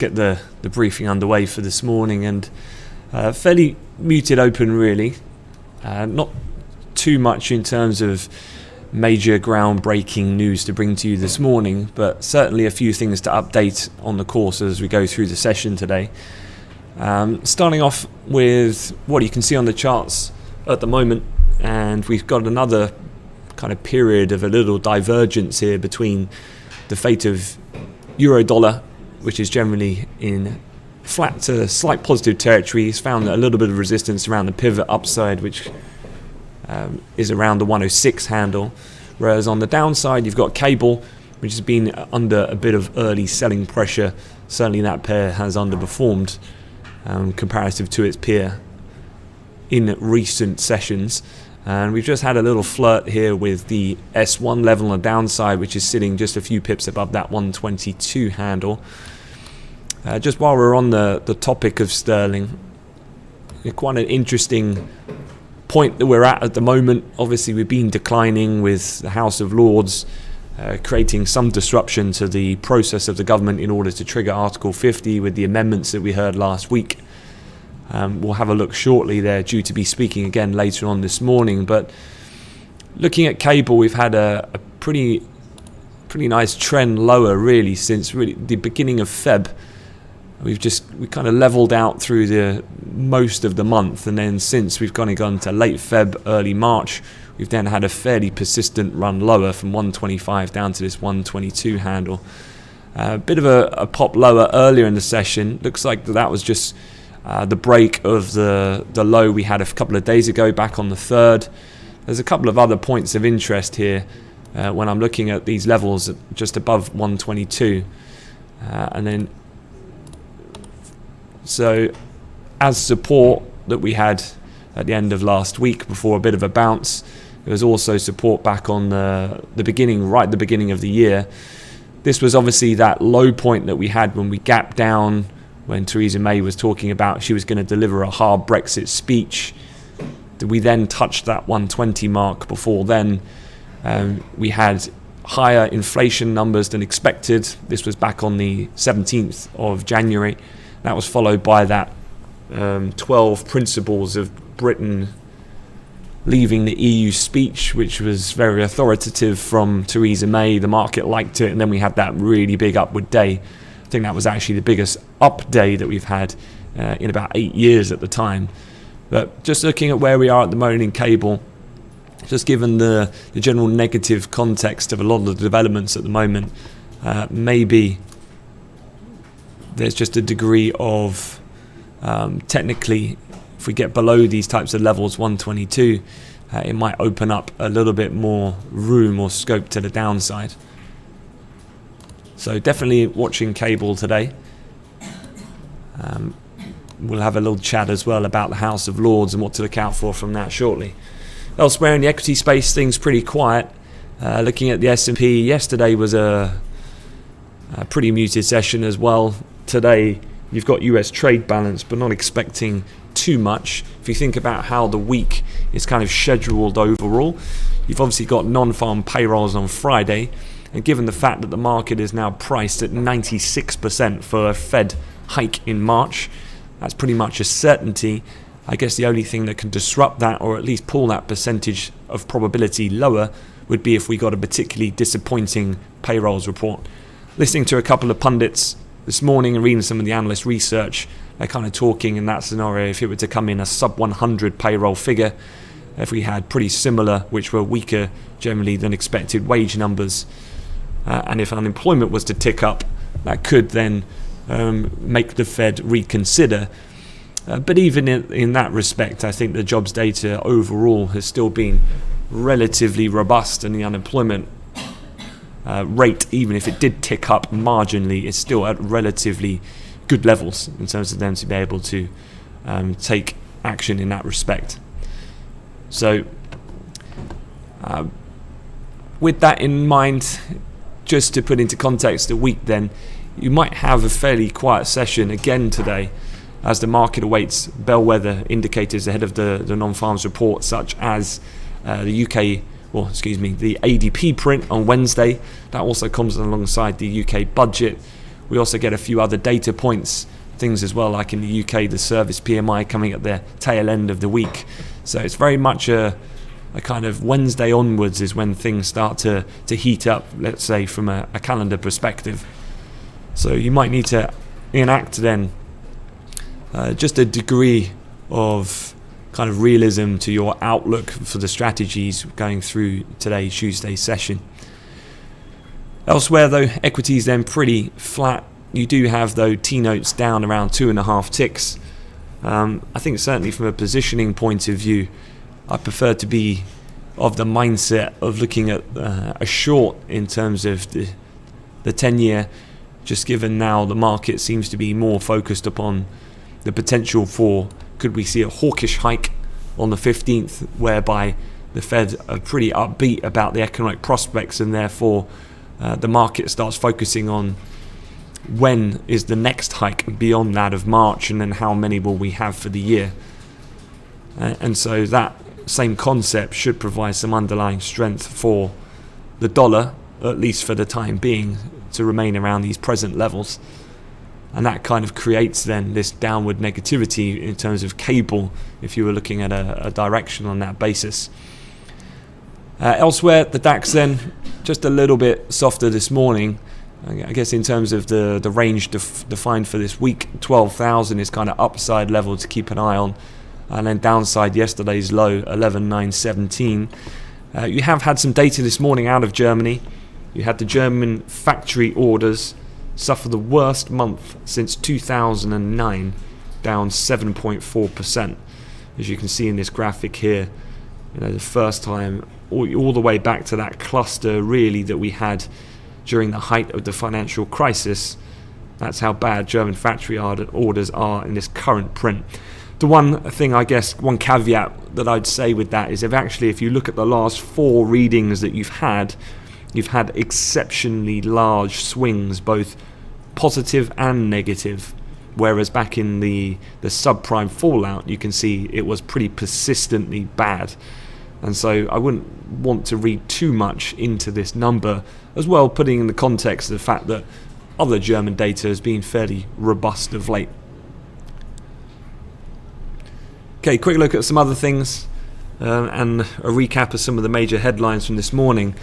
get the briefing underway for this morning, and fairly muted open really. Not too much in terms of major groundbreaking news to bring to you this morning, but certainly a few things to update on the course as we go through the session today. Starting off with what you can see on the charts at the moment, and we've got another kind of period of a little divergence here between the fate of euro dollar, which is generally in flat to slight positive territory. It's found a little bit of resistance around the pivot upside, which is around the 106 handle, whereas on the downside you've got cable, which has been under a bit of early selling pressure. Certainly that pair has underperformed comparative to its peer in recent sessions, and we've just had a little flirt here with the S1 level on the downside, which is sitting just a few pips above that 122 handle. Just while we're on the topic of sterling, quite an interesting point that we're at the moment. Obviously we've been declining with the House of Lords creating some disruption to the process of the government in order to trigger Article 50 with the amendments that we heard last week. We'll have a look shortly. They're due to be speaking again later on this morning. But looking at cable, we've had a pretty nice trend lower really since really the beginning of Feb. We kind of leveled out through the most of the month, and then since we've gone to late Feb, early March, we've then had a fairly persistent run lower from 125 down to this 122 handle. A bit of a pop lower earlier in the session. Looks like that was just the break of the low we had a couple of days ago back on the 3rd. There's a couple of other points of interest here when I'm looking at these levels just above 122, and then so as support that we had at the end of last week before a bit of a bounce, there was also support back on the beginning of the year. This was obviously that low point that we had when we gapped down, when Theresa May was talking about she was going to deliver a hard Brexit speech. We then touched that 120 mark. Before then, we had higher inflation numbers than expected. This was back on the 17th of January. That was followed by that 12 principles of Britain leaving the EU speech, which was very authoritative from Theresa May. The market liked it, and then we had that really big upward day. I think that was actually the biggest up day that we've had in about 8 years at the time. But just looking at where we are at the moment in cable, just given the general negative context of a lot of the developments at the moment, maybe there's just a degree of technically, if we get below these types of levels, 122, it might open up a little bit more room or scope to the downside. So definitely watching cable today. We'll have a little chat as well about the House of Lords and what to look out for from that shortly. Elsewhere in the equity space, things pretty quiet. Looking at the S&P, yesterday was a pretty muted session as well. Today you've got US trade balance, but not expecting too much. If you think about how the week is kind of scheduled overall, you've obviously got non-farm payrolls on Friday, and given the fact that the market is now priced at 96% for a Fed hike in March, that's pretty much a certainty. I guess the only thing that can disrupt that, or at least pull that percentage of probability lower, would be if we got a particularly disappointing payrolls report. Listening to a couple of pundits this morning and reading some of the analyst research, they're kind of talking in that scenario, if it were to come in a sub 100 payroll figure, if we had pretty similar, which were weaker generally than expected wage numbers, and if unemployment was to tick up, that could then make the Fed reconsider. But even in that respect, I think the jobs data overall has still been relatively robust, and the unemployment rate, even if it did tick up marginally, is still at relatively good levels in terms of them to be able to take action in that respect. So with that in mind, just to put into context the week then, you might have a fairly quiet session again today as the market awaits bellwether indicators ahead of the non-farms report, such as the ADP print on Wednesday. That also comes alongside the UK budget. we also get a few other data points, things as well, like in the UK, the service PMI coming at the tail end of the week. So it's very much a kind of Wednesday onwards is when things start to heat up, let's say, from a calendar perspective. So you might need to enact then just a degree of kind of realism to your outlook for the strategies going through today's Tuesday session. Elsewhere though, equities then pretty flat. You do have though T-notes down around 2.5 ticks. I think certainly from a positioning point of view, I prefer to be of the mindset of looking at a short in terms of the 10-year, just given now the market seems to be more focused upon the potential for, could we see a hawkish hike on the 15th, whereby the Fed are pretty upbeat about the economic prospects, and therefore the market starts focusing on when is the next hike beyond that of March, and then how many will we have for the year. And so that same concept should provide some underlying strength for the dollar, at least for the time being, to remain around these present levels. And that kind of creates then this downward negativity in terms of cable, if you were looking at a direction on that basis. Elsewhere, the DAX then just a little bit softer this morning. I guess in terms of the range defined for this week, 12,000 is kind of upside level to keep an eye on. And then downside, yesterday's low, 11,917. You have had some data this morning out of Germany. You had the German factory orders suffer the worst month since 2009, down 7.4%. As you can see in this graphic here, the first time all the way back to that cluster really that we had during the height of the financial crisis. That's how bad German factory orders are in this current print. The one thing, I guess, one caveat that I'd say with that is if you look at the last 4 readings that you've had exceptionally large swings, both positive and negative, whereas back in the subprime fallout, you can see it was pretty persistently bad. And so I wouldn't want to read too much into this number, as well putting in the context of the fact that other German data has been fairly robust of late. Okay, quick look at some other things and a recap of some of the major headlines from this morning.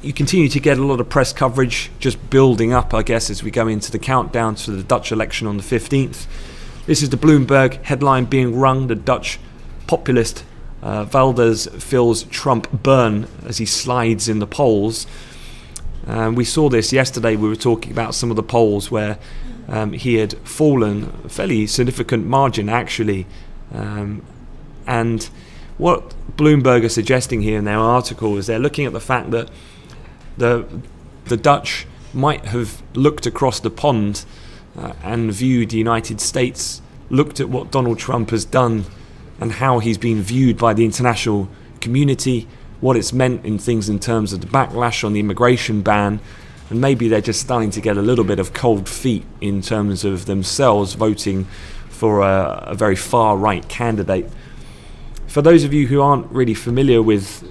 You continue to get a lot of press coverage just building up, I guess, as we go into the countdown to the Dutch election on the 15th. This is the Bloomberg headline being rung. The Dutch populist Wilders feels Trump burn as he slides in the polls. We saw this yesterday. We were talking about some of the polls where he had fallen a fairly significant margin, actually. And what Bloomberg are suggesting here in their article is they're looking at the fact that the Dutch might have looked across the pond and viewed the United States, looked at what Donald Trump has done and how he's been viewed by the international community, what it's meant in things in terms of the backlash on the immigration ban, and maybe they're just starting to get a little bit of cold feet in terms of themselves voting for a very far-right candidate. For those of you who aren't really familiar with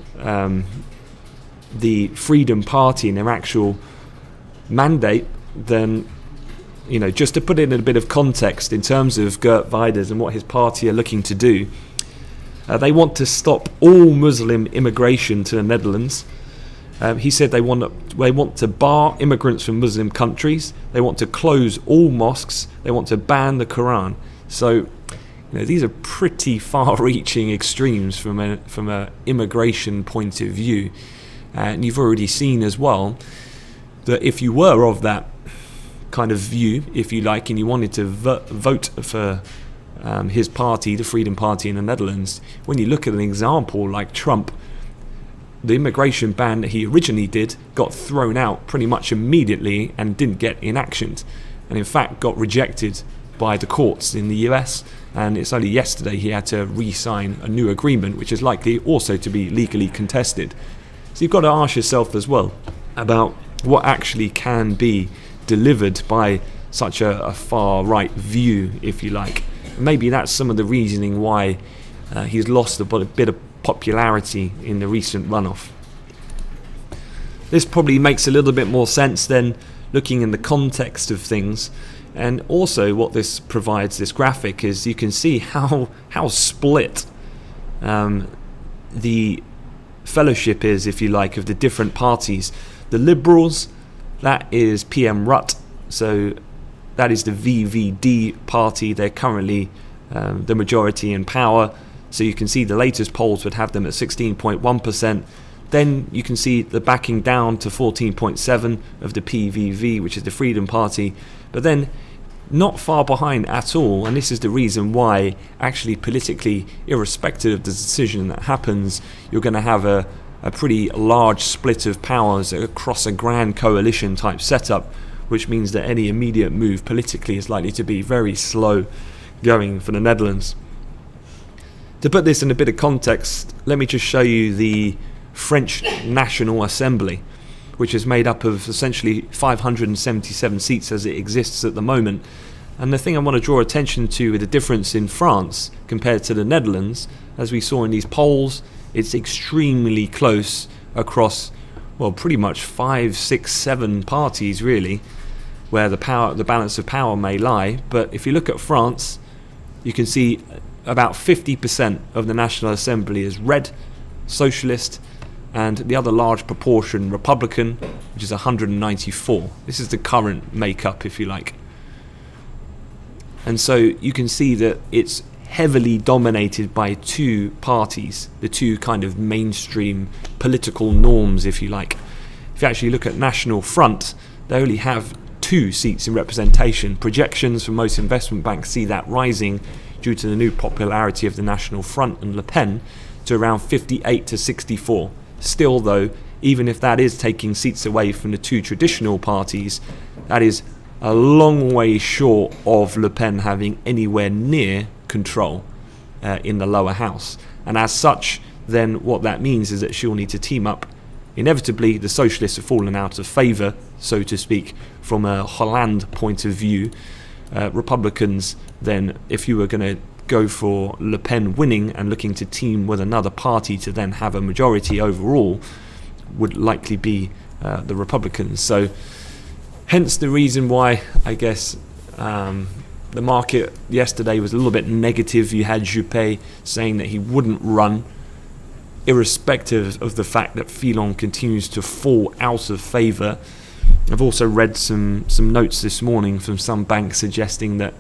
the Freedom Party and their actual mandate, then just to put it in a bit of context in terms of Geert Wilders and what his party are looking to do, they want to stop all Muslim immigration to the Netherlands. He said they want to bar immigrants from Muslim countries. They want to close all mosques. They want to ban the Quran. So, these are pretty far-reaching extremes from a immigration point of view. And you've already seen as well that if you were of that kind of view, if you like, and you wanted to vote for his party, the Freedom Party in the Netherlands, when you look at an example like Trump, the immigration ban that he originally did got thrown out pretty much immediately and didn't get enactioned, and in fact got rejected by the courts in the US, and it's only yesterday he had to re-sign a new agreement, which is likely also to be legally contested. So you've got to ask yourself as well about what actually can be delivered by such a far-right view, if you like. Maybe that's some of the reasoning why he's lost a bit of popularity in the recent runoff. This probably makes a little bit more sense than looking in the context of things. And also what this provides, this graphic, is you can see how split the fellowship is, if you like, of the different parties. The Liberals, that is PM Rutte, so that is the VVD party. They're currently the majority in power, so you can see the latest polls would have them at 16.1%. Then you can see the backing down to 14.7% of the PVV, which is the Freedom Party, but then not far behind at all. And this is the reason why, actually, politically, irrespective of the decision that happens, you're going to have a pretty large split of powers across a grand coalition type setup, which means that any immediate move politically is likely to be very slow going for the Netherlands. To put this in a bit of context, let me just show you the French National Assembly, which is made up of essentially 577 seats as it exists at the moment. And the thing I want to draw attention to with the difference in France compared to the Netherlands, as we saw in these polls, it's extremely close across, well, pretty much 5, 6, 7 parties really, where the balance of power may lie. But if you look at France, you can see about 50% of the National Assembly is red, socialist, and the other large proportion Republican, which is 194. This is the current makeup, if you like. And so you can see that it's heavily dominated by two parties, the two kind of mainstream political norms, if you like. If you actually look at National Front, they only have 2 seats in representation. Projections from most investment banks see that rising due to the new popularity of the National Front and Le Pen to around 58 to 64. Still though, even if that is taking seats away from the two traditional parties, that is a long way short of Le Pen having anywhere near control in the lower house. And as such, then what that means is that she'll need to team up. Inevitably, the socialists have fallen out of favour, so to speak, from a Hollande point of view. Republicans, then, if you were going to go for Le Pen winning and looking to team with another party to then have a majority overall, would likely be the Republicans. So hence the reason why, I guess, the market yesterday was a little bit negative. You had Juppé saying that he wouldn't run, irrespective of the fact that Fillon continues to fall out of favour. I've also read some notes this morning from some banks suggesting that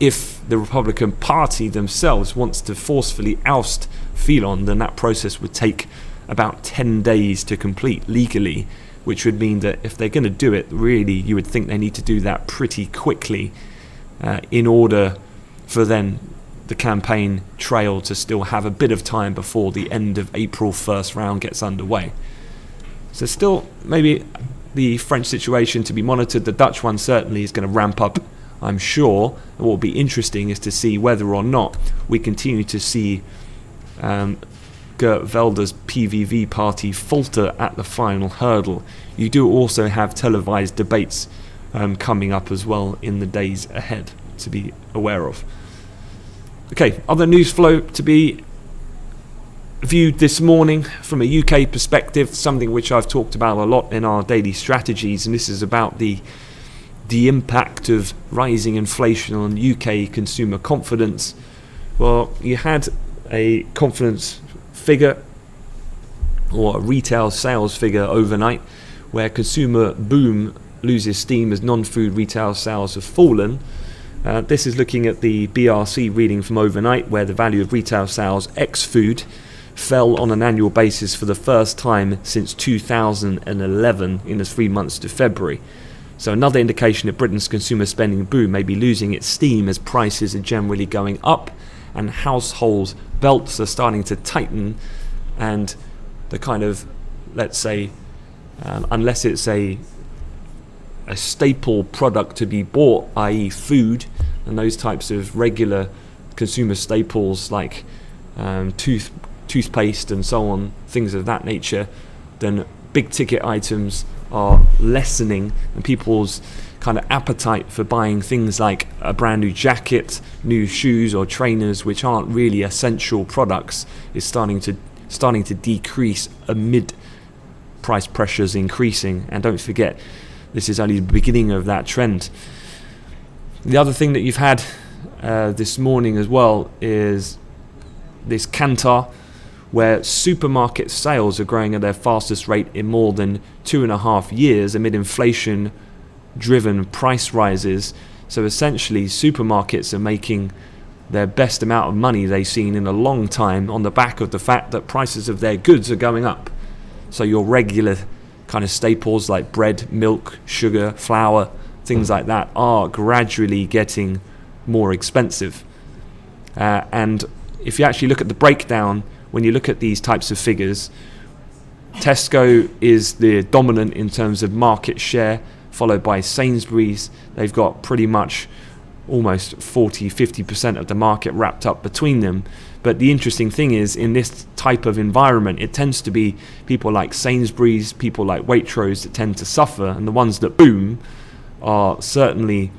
if the Republican Party themselves wants to forcefully oust Fillon, then that process would take about 10 days to complete legally, which would mean that if they're going to do it, really, you would think they need to do that pretty quickly in order for then the campaign trail to still have a bit of time before the end of April first round gets underway. So still maybe the French situation to be monitored. The Dutch one certainly is going to ramp up, I'm sure. And what will be interesting is to see whether or not we continue to see Geert Wilder's PVV party falter at the final hurdle. You do also have televised debates coming up as well in the days ahead to be aware of. Okay, other news flow to be viewed this morning from a UK perspective, something which I've talked about a lot in our daily strategies, and this is about the impact of rising inflation on UK consumer confidence. Well, you had a confidence figure or a retail sales figure overnight where consumer boom loses steam as non-food retail sales have fallen. This is looking at the BRC reading from overnight, where the value of retail sales ex-food fell on an annual basis for the first time since 2011 in the 3 months to February. So another indication that Britain's consumer spending boom may be losing its steam as prices are generally going up and household belts are starting to tighten, and the kind of, let's say, unless it's a staple product to be bought, i.e. food, and those types of regular consumer staples like toothpaste and so on, things of that nature, then big ticket items are lessening, and people's kind of appetite for buying things like a brand new jacket, new shoes or trainers, which aren't really essential products, is starting to decrease amid price pressures increasing. And don't forget, this is only the beginning of that trend. The other thing that you've had this morning as well is this Kantar, where supermarket sales are growing at their fastest rate in more than 2.5 years amid inflation-driven price rises. So essentially, supermarkets are making their best amount of money they've seen in a long time on the back of the fact that prices of their goods are going up. So your regular kind of staples like bread, milk, sugar, flour, things like that are gradually getting more expensive. And if you actually look at the breakdown, when you look at these types of figures, Tesco is the dominant in terms of market share, followed by Sainsbury's. They've got pretty much almost 40-50% of the market wrapped up between them. But the interesting thing is, in this type of environment, it tends to be people like Sainsbury's, people like Waitrose that tend to suffer, and the ones that boom are certainly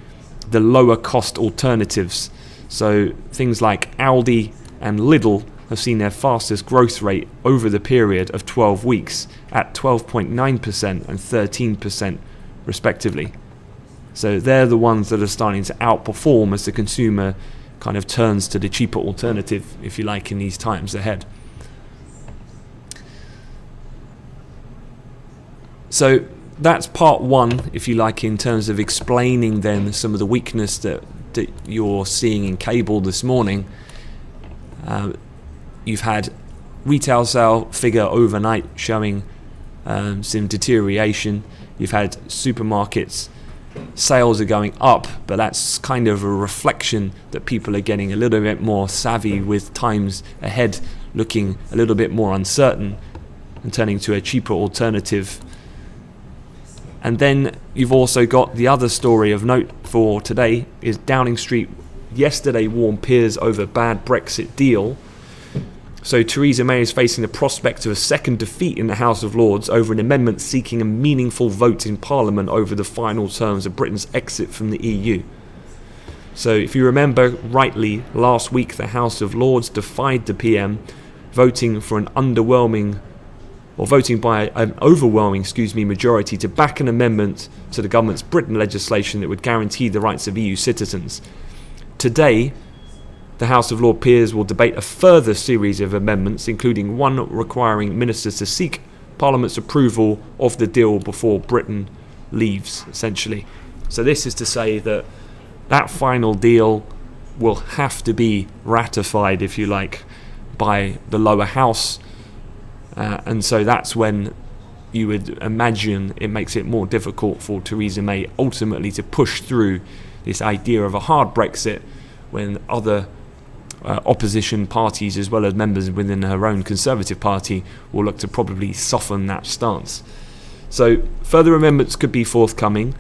the lower cost alternatives. So things like Aldi and Lidl have seen their fastest growth rate over the period of 12 weeks at 12.9% and 13% respectively. So they're the ones that are starting to outperform as the consumer kind of turns to the cheaper alternative, if you like, in these times ahead. So that's part one, if you like, in terms of explaining then some of the weakness that you're seeing in cable this morning. You've had retail sale figure overnight showing some deterioration. You've had supermarkets sales are going up, but that's kind of a reflection that people are getting a little bit more savvy with times ahead, looking a little bit more uncertain and turning to a cheaper alternative. And then you've also got the other story of note for today is Downing Street yesterday warned peers over bad Brexit deal. So Theresa May is facing the prospect of a second defeat in the House of Lords over an amendment seeking a meaningful vote in Parliament over the final terms of Britain's exit from the EU. So if you remember rightly, last week the House of Lords defied the PM, voting by an overwhelming majority to back an amendment to the government's Britain legislation that would guarantee the rights of EU citizens. Today, the House of Lords peers will debate a further series of amendments, including one requiring ministers to seek Parliament's approval of the deal before Britain leaves, essentially. So this is to say that that final deal will have to be ratified, if you like, by the lower house. And so that's when you would imagine it makes it more difficult for Theresa May ultimately to push through this idea of a hard Brexit when other opposition parties, as well as members within her own Conservative Party, will look to probably soften that stance. So further amendments could be forthcoming.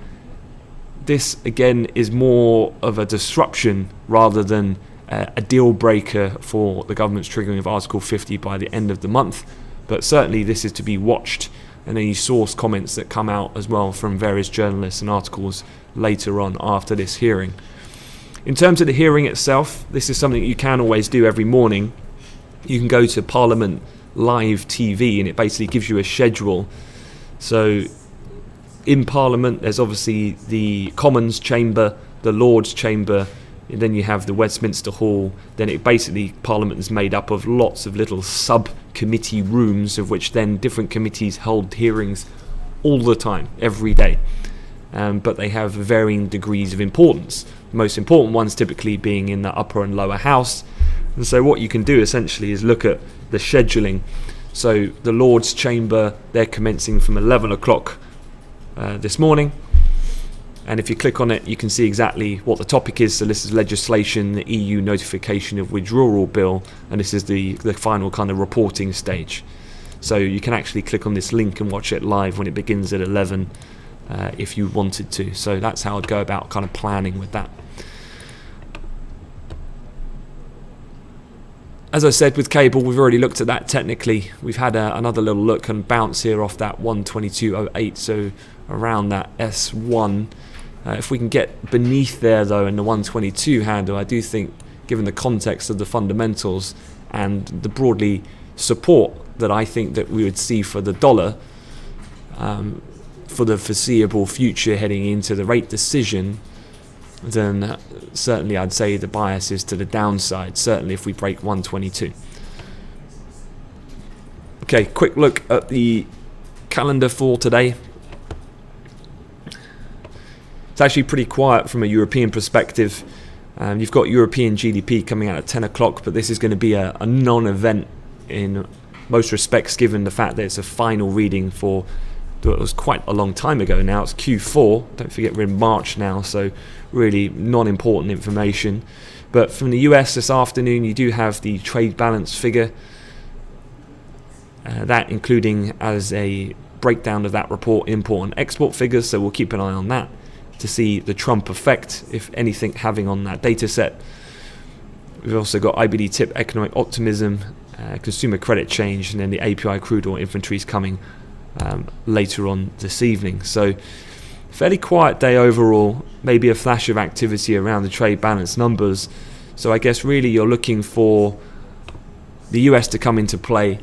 This again is more of a disruption rather than a deal breaker for the government's triggering of Article 50 by the end of the month, but certainly this is to be watched, and any source comments that come out as well from various journalists and articles later on after this hearing. In terms of the hearing itself, this is something you can always do every morning. You can go to Parliament Live TV and it basically gives you a schedule. So in Parliament there's obviously the Commons chamber, the Lords chamber, and then you have the Westminster Hall. Then it basically, Parliament is made up of lots of little sub-committee rooms, of which then different committees hold hearings all the time, every day. But they have varying degrees of importance. The most important ones typically being in the upper and lower house. And so what you can do essentially is look at the scheduling. So the Lords Chamber, they're commencing from 11 o'clock this morning. And if you click on it, you can see exactly what the topic is. So this is legislation, the EU notification of withdrawal bill, and this is the final kind of reporting stage. So you can actually click on this link and watch it live when it begins at 11 if you wanted to. So that's how I'd go about kind of planning with that. As I said, with cable, we've already looked at that technically. We've had another little look and bounce here off that 122.08, so around that S1. If we can get beneath there, though, in the 122 handle, I do think, given the context of the fundamentals and the broadly support that I think that we would see for the dollar, for the foreseeable future heading into the rate decision, then certainly I'd say the bias is to the downside, certainly if we break 122. Okay, quick look at the calendar for today. It's actually pretty quiet from a European perspective. You've got European GDP coming out at 10 o'clock, but this is going to be a non-event in most respects, given the fact that it's a final reading for it was quite a long time ago now. It's Q4. Don't forget we're in March now, so really non-important information. But from the US this afternoon, you do have the trade balance figure. That including as a breakdown of that report, import and export figures. So we'll keep an eye on that to see the Trump effect, if anything, having on that data set. We've also got IBD tip economic optimism, consumer credit change, and then the API crude oil inventories coming later on this evening. So fairly quiet day overall, maybe a flash of activity around the trade balance numbers. So I guess really you're looking for the US to come into play.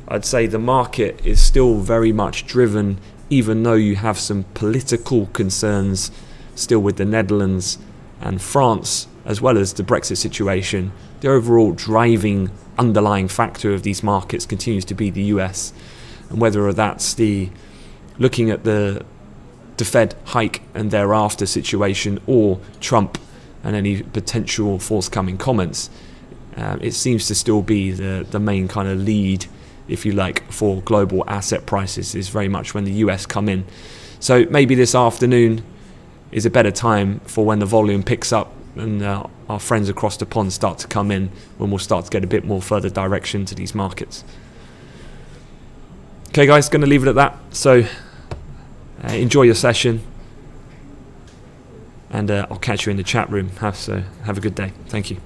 I'd say the market is still very much driven, even though you have some political concerns still with the Netherlands and France, as well as the Brexit situation. The overall driving underlying factor of these markets continues to be the US, and whether that's the looking at the Fed hike and thereafter situation, or Trump and any potential forthcoming comments, it seems to still be the main kind of lead, if you like, for global asset prices is very much when the US come in. So maybe this afternoon is a better time for when the volume picks up and our friends across the pond start to come in, when we'll start to get a bit more further direction to these markets. Okay guys, going to leave it at that. So enjoy your session, and I'll catch you in the chat room. Have a good day. Thank you.